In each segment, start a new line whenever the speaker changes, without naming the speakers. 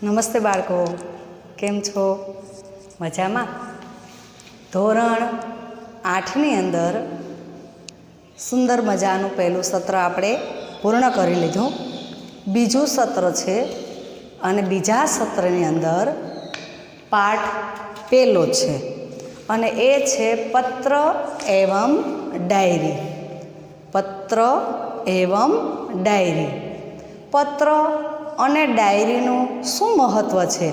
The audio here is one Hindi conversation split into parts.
નમસ્તે બાળકો, કેમ છો? મજામાં? ધોરણ 8ની અંદર સુંદર મજાનું પહેલું સત્ર આપણે પૂર્ણ કરી લીધું. બીજું સત્ર છે અને બીજા સત્રની અંદર પાઠ પહેલો છે અને એ છે પત્ર એવં ડાયરી. પત્ર એવં ડાયરી. પત્ર અને ડાયરીનું શું મહત્ત્વ છે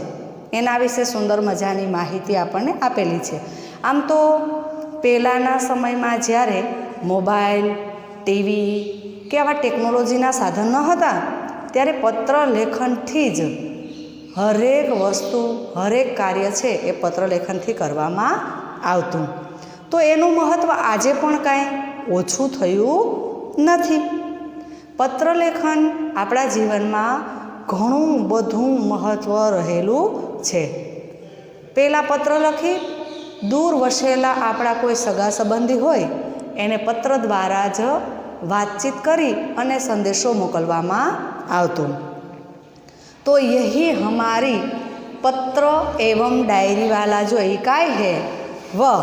એના વિશે સુંદર મજાની માહિતી આપણને આપેલી છે. આમ તો પહેલાંના સમયમાં જ્યારે મોબાઈલ, ટીવી કે આવા ટેકનોલોજીના સાધન ન હતા ત્યારે પત્ર લેખનથી જ હરેક વસ્તુ, હરેક કાર્ય છે એ પત્ર લેખનથી કરવામાં આવતું. તો એનું મહત્ત્વ આજે પણ કાંઈ ઓછું થયું નથી. પત્રલેખન આપણા જીવનમાં ઘણું બધું મહત્ત્વ રહેલું છે. પહેલાં પત્ર લખી દૂર વસેલા આપણા કોઈ સગા સંબંધી હોય એને પત્ર દ્વારા જ વાતચીત કરી અને સંદેશો મોકલવામાં આવતો. तो यही हमारी पत्र एवं डायरी वाला जो इकाई है वह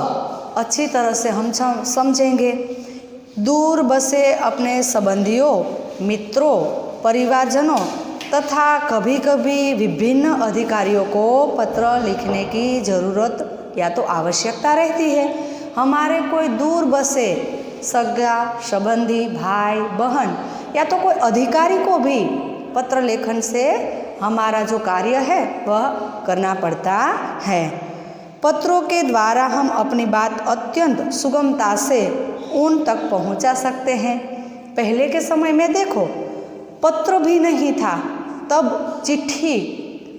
अच्छी तरह से हम समझेंगे. दूर बसे अपने संबंधियों, मित्रों, परिवारजनों तथा कभी कभी विभिन्न अधिकारियों को पत्र लिखने की ज़रूरत या तो आवश्यकता रहती है. हमारे कोई दूर बसे सगा संबंधी, भाई बहन या तो कोई अधिकारी को भी पत्र लेखन से हमारा जो कार्य है वह करना पड़ता है. पत्रों के द्वारा हम अपनी बात अत्यंत सुगमता से उन तक पहुंचा सकते हैं. पहले के समय में देखो पत्र भी नहीं था, तब चिट्ठी,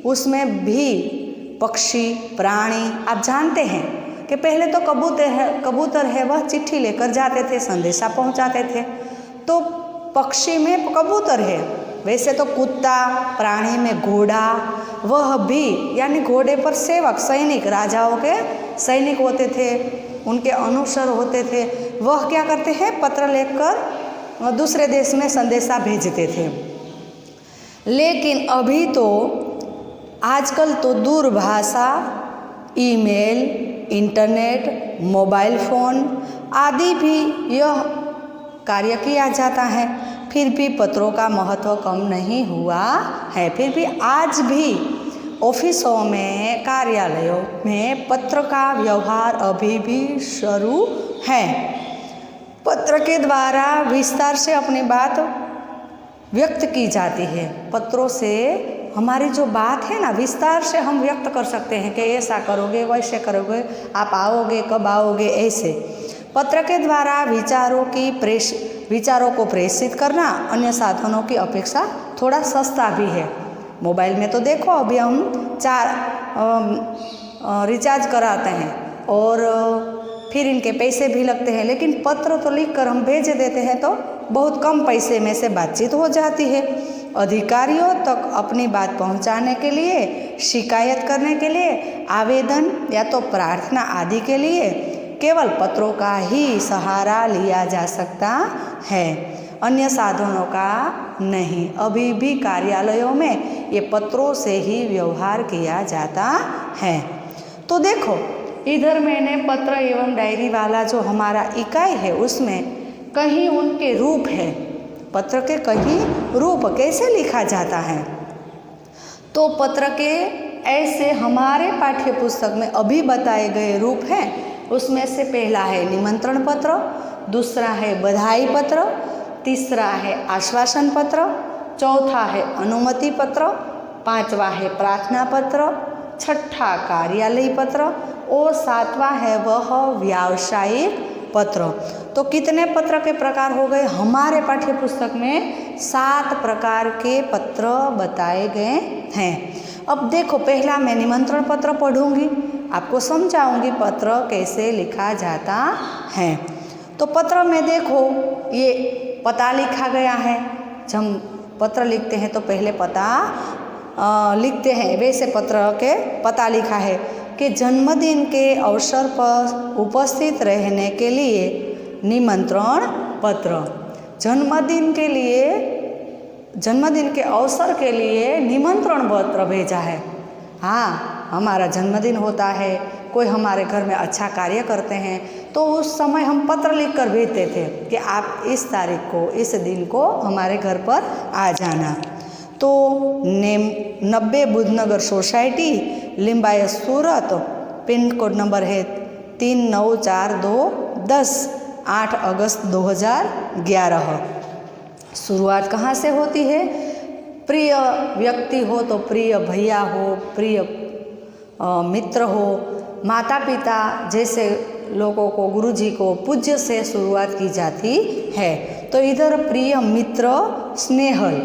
उसमें भी पक्षी, प्राणी, आप जानते हैं कि पहले तो कबूतर है वह चिट्ठी लेकर जाते थे, संदेशा पहुंचाते थे. तो पक्षी में कबूतर है, वैसे तो कुत्ता, प्राणी में घोड़ा, वह भी यानी घोड़े पर सेवक, सैनिक, राजाओं के सैनिक होते थे, उनके अनुसर होते थे. वह क्या करते हैं, पत्र लेकर दूसरे देश में संदेशा भेजते थे. लेकिन अभी तो आजकल तो दूरभाषा, ईमेल, इंटरनेट, मोबाइल फ़ोन आदि भी यह कार्य किया जाता है. फिर भी पत्रों का महत्व कम नहीं हुआ है. फिर भी आज भी ऑफिसों में, कार्यालयों में पत्र का व्यवहार अभी भी शुरू है. पत्र के द्वारा विस्तार से अपनी बात व्यक्त की जाती है. पत्रों से हमारी जो बात है ना, विस्तार से हम व्यक्त कर सकते हैं कि ऐसा करोगे, वैसे करोगे, आप आओगे, कब आओगे, ऐसे. पत्र के द्वारा विचारों को प्रेषित करना अन्य साधनों की अपेक्षा थोड़ा सस्ता भी है. मोबाइल में तो देखो अभी हम रिचार्ज कराते हैं और फिर इनके पैसे भी लगते हैं, लेकिन पत्र तो लिखकर हम भेज देते हैं तो बहुत कम पैसे में से बातचीत हो जाती है. अधिकारियों तक अपनी बात पहुंचाने के लिए, शिकायत करने के लिए, आवेदन या तो प्रार्थना आदि के लिए केवल पत्रों का ही सहारा लिया जा सकता है, अन्य साधनों का नहीं. अभी भी कार्यालयों में ये पत्रों से ही व्यवहार किया जाता है. तो देखो इधर मैंने पत्र एवं डायरी वाला जो हमारा इकाई है उसमें कहीं उनके रूप है, पत्र के कहीं रूप कैसे लिखा जाता है. तो पत्र के ऐसे हमारे पाठ्य पुस्तक में अभी बताए गए रूप हैं. उसमें से पहला है निमंत्रण पत्र, दूसरा है बधाई पत्र, तीसरा है आश्वासन पत्र, चौथा है अनुमति पत्र, पांचवा है प्रार्थना पत्र, छठा कार्यालय पत्र और सातवां है वह व्यावसायिक पत्र. तो कितने पत्र के प्रकार हो गए? हमारे पाठ्य पुस्तक में 7 प्रकार के पत्र बताए गए हैं. अब देखो पहला मैं निमंत्रण पत्र पढ़ूंगी, आपको समझाऊंगी पत्र कैसे लिखा जाता है. तो पत्र में देखो ये पता लिखा गया है. जब पत्र लिखते हैं तो पहले पता लिखते हैं. वैसे पत्र के पता लिखा है कि जन्मदिन के अवसर पर उपस्थित रहने के लिए निमंत्रण पत्र. जन्मदिन के लिए जन्मदिन के अवसर के लिए निमंत्रण पत्र भेजा है। हाँ, हमारा जन्मदिन होता है, कोई हमारे घर में अच्छा कार्य करते हैं तो उस समय हम पत्र लिखकर भेजते थे कि आप इस तारीख को, इस दिन को हमारे घर पर आ जाना। तो 90 बुधनगर सोसाइटी, लिम्बायत, सूरत, पिन कोड नंबर है 394210, 8 अगस्त 2011। शुरुआत कहाँ से होती है? प्रिय व्यक्ति हो तो प्रिय भैया हो, प्रिय मित्र हो, माता पिता जैसे लोगों को, गुरुजी को पूज्य से शुरुआत की जाती है। तो इधर प्रिय मित्र स्नेहल,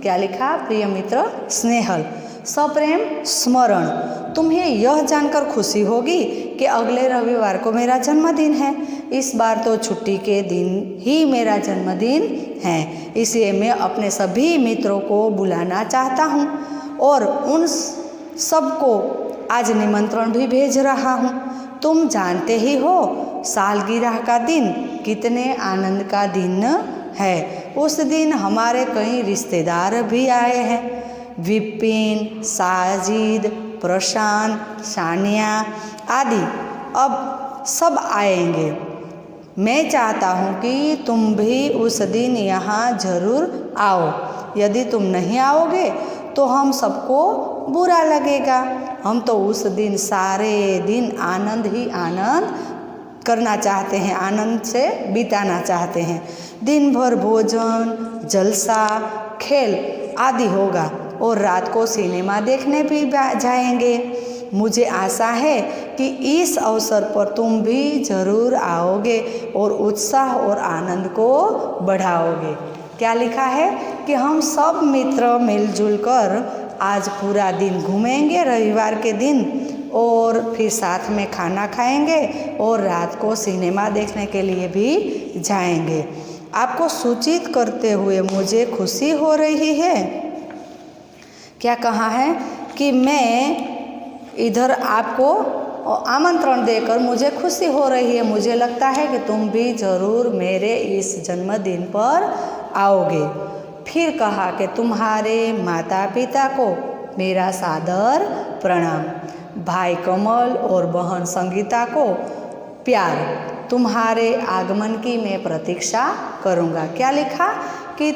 क्या लिखा? प्रिय मित्र स्नेहल, सप्रेम स्मरण। तुम्हें यह जानकर खुशी होगी कि अगले रविवार को मेरा जन्मदिन है। इस बार तो छुट्टी के दिन ही मेरा जन्मदिन है, इसलिए मैं अपने सभी मित्रों को बुलाना चाहता हूँ और उन सबको आज निमंत्रण भी भेज रहा हूँ। तुम जानते ही हो सालगिरह का दिन कितने आनंद का दिन है। उस दिन हमारे कई रिश्तेदार भी आए हैं। विपिन, साजिद, प्रशांत, सानिया आदि अब सब आएंगे। मैं चाहता हूँ कि तुम भी उस दिन यहाँ जरूर आओ। यदि तुम नहीं आओगे तो हम सबको बुरा लगेगा। हम तो उस दिन सारे दिन आनंद ही आनंद करना चाहते हैं, आनंद से बिताना चाहते हैं। दिन भर भोजन, जलसा, खेल आदि होगा और रात को सिनेमा देखने भी जाएंगे। मुझे आशा है कि इस अवसर पर तुम भी जरूर आओगे और उत्साह और आनंद को बढ़ाओगे। क्या लिखा है कि हम सब मित्र मिलजुल कर आज पूरा दिन घूमेंगे रविवार के दिन और फिर साथ में खाना खाएंगे और रात को सिनेमा देखने के लिए भी जाएंगे। आपको सूचित करते हुए मुझे खुशी हो रही है। क्या कहा है कि मैं इधर आपको आमंत्रण देकर मुझे खुशी हो रही है। मुझे लगता है कि तुम भी ज़रूर मेरे इस जन्मदिन पर आओगे। फिर कहा कि तुम्हारे माता पिता को मेरा सादर प्रणाम, भाई कमल और बहन संगीता को प्यार। तुम्हारे आगमन की मैं प्रतीक्षा करूँगा। क्या लिखा कि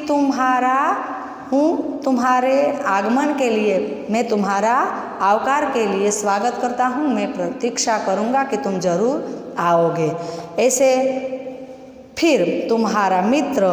तुम्हारे आगमन के लिए, मैं तुम्हारा आवकार के लिए स्वागत करता हूँ। मैं प्रतीक्षा करूँगा कि तुम जरूर आओगे। ऐसे फिर तुम्हारा मित्र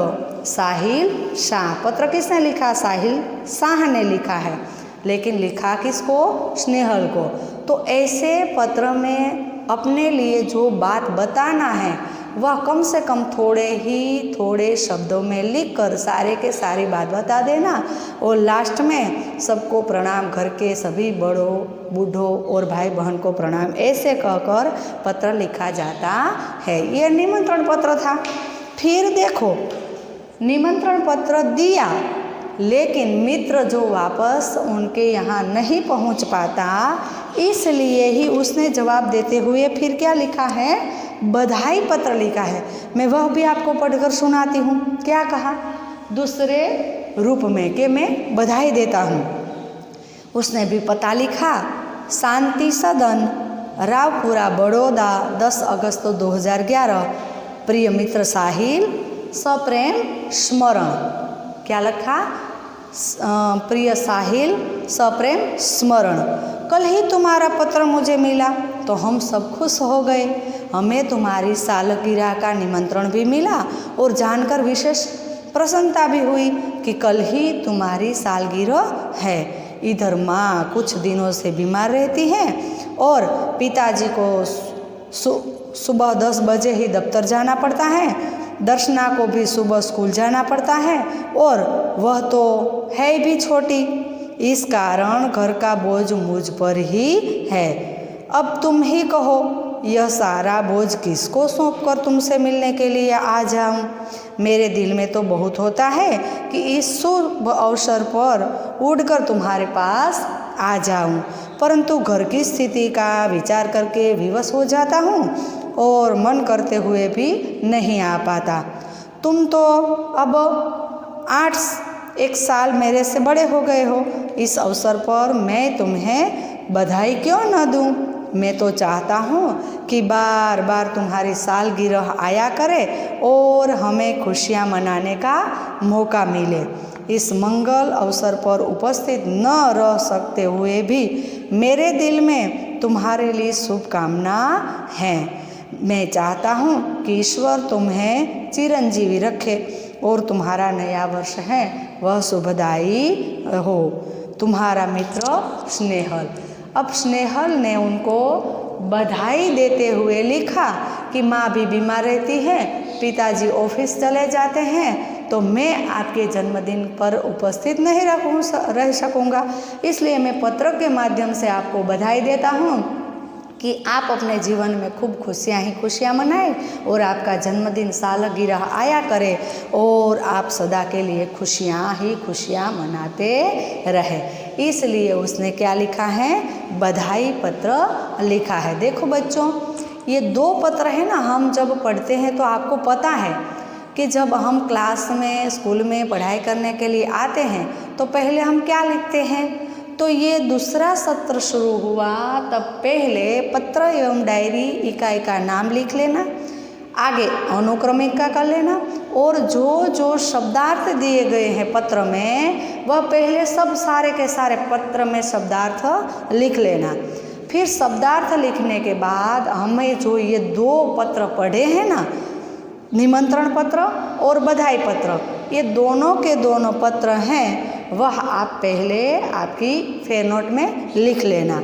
साहिल शाह। पत्र किसने लिखा? साहिल शाह ने लिखा है, लेकिन लिखा किसको? स्नेहल को। तो ऐसे पत्र में अपने लिए जो बात बताना है वह कम से कम थोड़े शब्दों में लिखकर सारे के सारी बात बता देना और लास्ट में सबको प्रणाम, घर के सभी बड़ों, बूढ़ों और भाई बहन को प्रणाम, ऐसे कहकर पत्र लिखा जाता है। यह निमंत्रण पत्र था। फिर देखो, निमंत्रण पत्र दिया लेकिन मित्र जो वापस उनके यहाँ नहीं पहुँच पाता, इसलिए ही उसने जवाब देते हुए फिर क्या लिखा है? बधाई पत्र लिखा है। मैं वह भी आपको पढ़कर सुनाती हूँ। क्या कहा? दूसरे रूप में कि मैं बधाई देता हूँ। उसने भी पता लिखा, शांति सदन, रावपुरा, बड़ौदा, 10 अगस्त 2011। प्रिय मित्र साहिल, सप्रेम स्मरण। क्या लिखा? प्रिय साहिल, सप्रेम स्मरण। कल ही तुम्हारा पत्र मुझे मिला तो हम सब खुश हो गए। हमें तुम्हारी सालगिरह का निमंत्रण भी मिला और जानकर विशेष प्रसन्नता भी हुई कि कल ही तुम्हारी सालगिरह है। इधर माँ कुछ दिनों से बीमार रहती हैं और पिताजी को सुबह 10 बजे ही दफ्तर जाना पड़ता है। दर्शना को भी सुबह स्कूल जाना पड़ता है और वह तो है भी छोटी। इस कारण घर का बोझ मुझ पर ही है। अब तुम ही कहो, यह सारा बोझ किसको सौंपकर तुमसे मिलने के लिए आ जाऊं? मेरे दिल में तो बहुत होता है कि इस शुभ अवसर पर उड़कर तुम्हारे पास आ जाऊं, परंतु घर की स्थिति का विचार करके विवश हो जाता हूं और मन करते हुए भी नहीं आ पाता। तुम तो अब 1 साल मेरे से बड़े हो गए हो। इस अवसर पर मैं तुम्हें बधाई क्यों न दूं? मैं तो चाहता हूँ कि बार बार तुम्हारी सालगिरह आया करे और हमें खुशियाँ मनाने का मौका मिले। इस मंगल अवसर पर उपस्थित न रह सकते हुए भी मेरे दिल में तुम्हारे लिए शुभकामना है। मैं चाहता हूँ कि ईश्वर तुम्हें चिरंजीवी रखे और तुम्हारा नया वर्ष है वह शुभदायी हो। तुम्हारा मित्र स्नेहल। अब स्नेहल ने उनको बधाई देते हुए लिखा कि माँ भी बीमार रहती है, पिताजी ऑफिस चले जाते हैं, तो मैं आपके जन्मदिन पर उपस्थित नहीं रह सकूँगा, इसलिए मैं पत्र के माध्यम से आपको बधाई देता हूँ कि आप अपने जीवन में खूब खुशियाँ ही खुशियाँ मनाएं और आपका जन्मदिन सालगिरह आया करे और आप सदा के लिए खुशियाँ ही खुशियाँ मनाते रहे। इसलिए उसने क्या लिखा है? बधाई पत्र लिखा है। देखो बच्चों, ये 2 पत्र है ना, हम जब पढ़ते हैं तो आपको पता है कि जब हम क्लास में स्कूल में पढ़ाई करने के लिए आते हैं तो पहले हम क्या लिखते हैं? तो ये दूसरा सत्र शुरू हुआ तब पहले पत्र एवं डायरी इकाई का नाम लिख लेना, आगे अनुक्रमिका कर लेना और जो जो शब्दार्थ दिए गए हैं पत्र में वह पहले सब सारे के सारे पत्र में शब्दार्थ लिख लेना। फिर शब्दार्थ लिखने के बाद हमें जो ये 2 पत्र पढ़े हैं ना, निमंत्रण पत्र और बधाई पत्र, ये दोनों के दोनों पत्र हैं वह आप पहले आपकी फेयर नोट में लिख लेना।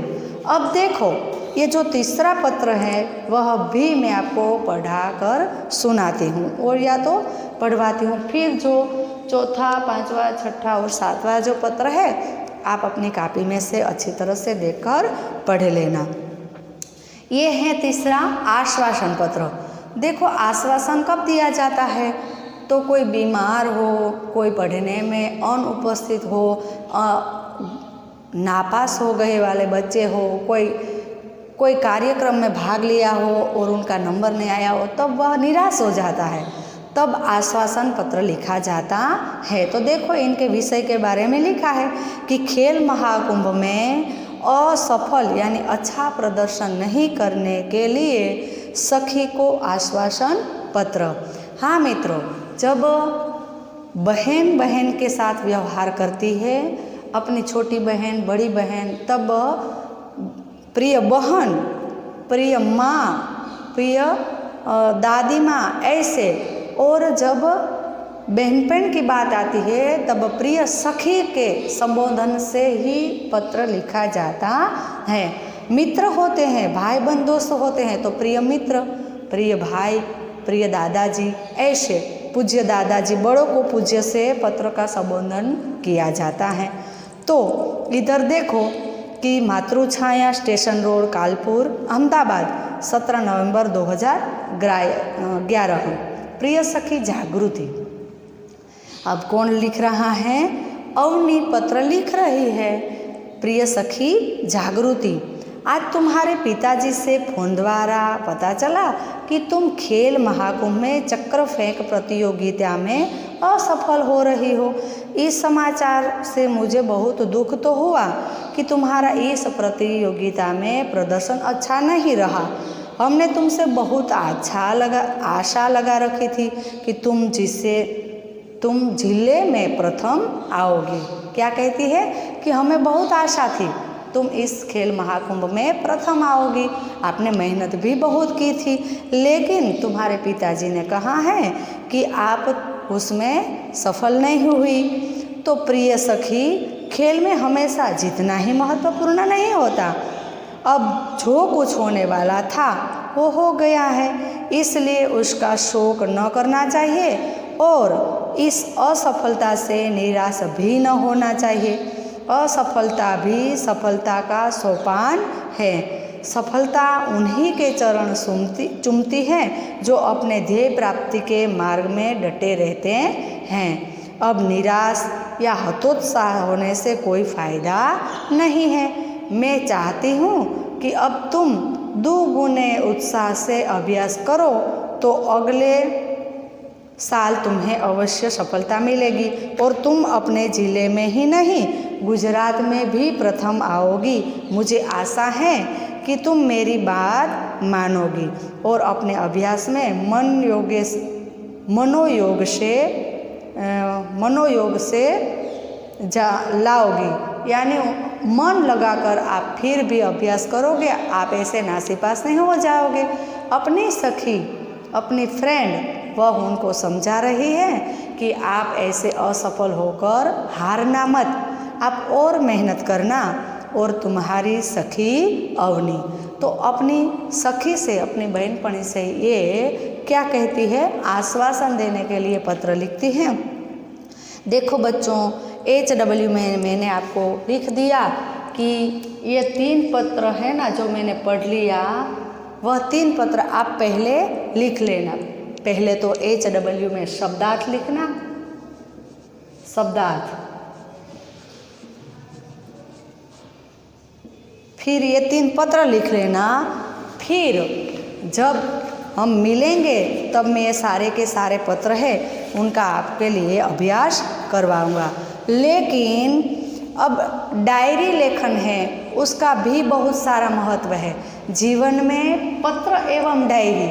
अब देखो, ये जो तीसरा पत्र है वह भी मैं आपको पढ़ा कर सुनाती हूँ और या तो पढ़वाती हूँ। फिर जो चौथा, 5वां, 6ठा और 7वां जो पत्र है आप अपनी कॉपी में से अच्छी तरह से देखकर पढ़ लेना। ये है तीसरा आश्वासन पत्र। देखो, आश्वासन कब दिया जाता है? तो कोई बीमार हो, कोई पढ़ने में अनुपस्थित हो, नापास हो गए वाले बच्चे हो, कोई कार्यक्रम में भाग लिया हो और उनका नंबर नहीं आया हो, तब वह निराश हो जाता है, तब आश्वासन पत्र लिखा जाता है। तो देखो, इनके विषय के बारे में लिखा है कि खेल महाकुंभ में असफल यानी अच्छा प्रदर्शन नहीं करने के लिए सखी को आश्वासन पत्र। हाँ मित्रों, जब बहन बहन के साथ व्यवहार करती है, अपनी छोटी बहन, बड़ी बहन, तब प्रिय बहन, प्रिय माँ, प्रिय दादी माँ, ऐसे, और जब बहनपन की बात आती है तब प्रिय सखी के संबोधन से ही पत्र लिखा जाता है। मित्र होते हैं, भाई बहन दोस्त होते हैं तो प्रिय मित्र, प्रिय भाई, प्रिय दादाजी, ऐसे पूज्य दादाजी, बड़ों को पूज्य से पत्र का संबोधन किया जाता है। तो इधर देखो कि मातृछाया, स्टेशन रोड, कालपुर, अहमदाबाद, 17 नवंबर 2011। प्रिय सखी जागृति। अब कौन लिख रहा है? अवनी पत्र लिख रही है। प्रिय सखी जागृति, आज तुम्हारे पिताजी से फोन द्वारा पता चला कि तुम खेल महाकुंभ में चक्र फेंक प्रतियोगिता में असफल हो रही हो। इस समाचार से मुझे बहुत दुख तो हुआ कि तुम्हारा इस प्रतियोगिता में प्रदर्शन अच्छा नहीं रहा। हमने तुमसे बहुत आशा लगा रखी थी कि तुम जिले में प्रथम आओगी। क्या कहती है कि हमें बहुत आशा थी तुम इस खेल महाकुंभ में प्रथम आओगी। आपने मेहनत भी बहुत की थी, लेकिन तुम्हारे पिताजी ने कहा है कि आप उसमें सफल नहीं हुई। तो प्रिय सखी, खेल में हमेशा जीतना ही महत्वपूर्ण नहीं होता। अब जो कुछ होने वाला था वो हो गया है, इसलिए उसका शोक न करना चाहिए और इस असफलता से निराश भी न होना चाहिए। असफलता भी सफलता का सोपान है। सफलता उन्हीं के चरण चूमती है जो अपने ध्येय प्राप्ति के मार्ग में डटे रहते हैं। अब निराश या हतोत्साह होने से कोई फायदा नहीं है। मैं चाहती हूँ कि अब तुम दुगुने उत्साह से अभ्यास करो तो अगले साल तुम्हें अवश्य सफलता मिलेगी और तुम अपने ज़िले में ही नहीं गुजरात में भी प्रथम आओगी। मुझे आशा है कि तुम मेरी बात मानोगी और अपने अभ्यास में मनोयोग से लाओगी। यानी मन लगाकर आप फिर भी अभ्यास करोगे, आप ऐसे नासीपास नहीं हो जाओगे। अपनी सखी, अपनी फ्रेंड, वह उनको समझा रही है कि आप ऐसे असफल होकर हारना मत, आप और मेहनत करना। और तुम्हारी सखी अवनी तो अपनी सखी से, अपनी बहनपणी से ये क्या कहती है, आश्वासन देने के लिए पत्र लिखती है। देखो बच्चों, HW में मैंने आपको लिख दिया कि ये 3 पत्र है ना जो मैंने पढ़ लिया, वह 3 पत्र आप पहले लिख लेना। पहले तो HW में शब्दार्थ लिखना, शब्दार्थ, फिर ये 3 पत्र लिख लेना। फिर जब हम मिलेंगे तब मैं ये सारे के सारे पत्र है उनका आपके लिए अभ्यास करवाऊंगा। लेकिन अब डायरी लेखन है उसका भी बहुत सारा महत्व है जीवन में। पत्र एवं डायरी,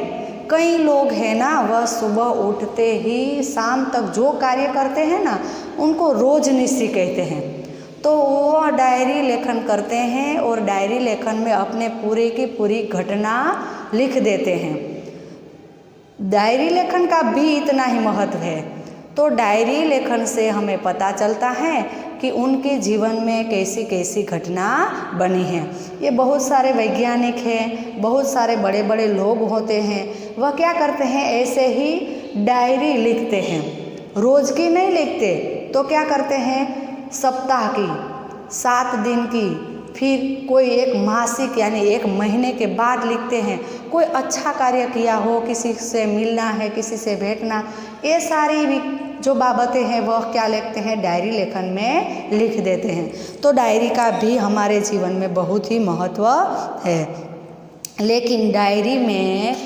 कई लोग हैं ना, वह सुबह उठते ही शाम तक जो कार्य करते हैं ना उनको रोजनिशी कहते हैं। तो वह डायरी लेखन करते हैं और डायरी लेखन में अपने पूरे की पूरी घटना लिख देते हैं। डायरी लेखन का भी इतना ही महत्व है। तो डायरी लेखन से हमें पता चलता है कि उनके जीवन में कैसी कैसी घटना बनी है। ये बहुत सारे वैज्ञानिक हैं, बहुत सारे बड़े बड़े लोग होते हैं, वह क्या करते हैं, ऐसे ही डायरी लिखते हैं। रोज़ की नहीं लिखते, तो क्या करते हैं, सप्ताह की, 7 दिन की, फिर कोई एक मासिक यानी 1 महीने के बाद लिखते हैं। कोई अच्छा कार्य किया हो, किसी से मिलना है, किसी से भेंटना, ये सारी भी जो बाबतें हैं वह क्या लिखते हैं, डायरी लेखन में लिख देते हैं। तो डायरी का भी हमारे जीवन में बहुत ही महत्व है। लेकिन डायरी में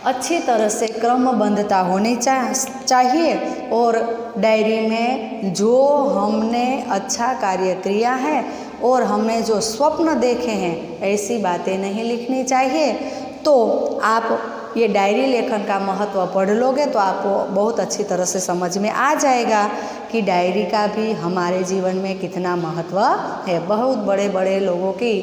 अच्छी तरह से क्रमबद्धता होनी चाहिए और डायरी में जो हमने अच्छा कार्य किया है और हमने जो स्वप्न देखे हैं ऐसी बातें नहीं लिखनी चाहिए। तो आप ये डायरी लेखन का महत्व पढ़ लोगे तो आपको बहुत अच्छी तरह से समझ में आ जाएगा कि डायरी का भी हमारे जीवन में कितना महत्व है। बहुत बड़े बड़े लोगों की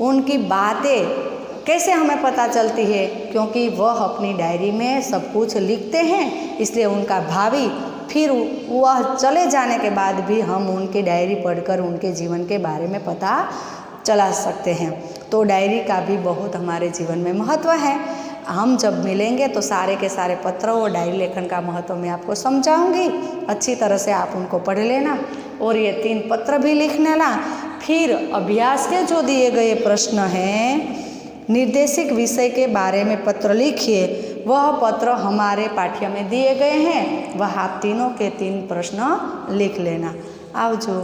उनकी बातें कैसे हमें पता चलती है, क्योंकि वह अपनी डायरी में सब कुछ लिखते हैं, इसलिए उनका भावी फिर वह चले जाने के बाद भी हम उनकी डायरी पढ़कर उनके जीवन के बारे में पता चला सकते हैं। तो डायरी का भी बहुत हमारे जीवन में महत्व है। हम जब मिलेंगे तो सारे के सारे पत्र और डायरी लेखन का महत्व मैं आपको समझाऊंगी। अच्छी तरह से आप उनको पढ़ लेना और ये 3 पत्र भी लिख लेना। फिर अभ्यास के जो दिए गए प्रश्न हैं, निर्देशिक विषय के बारे में पत्र लिखिए, वह पत्र हमारे पाठ्य में दिए गए हैं, वह आप तीनों के 3 प्रश्न लिख लेना। आवजो।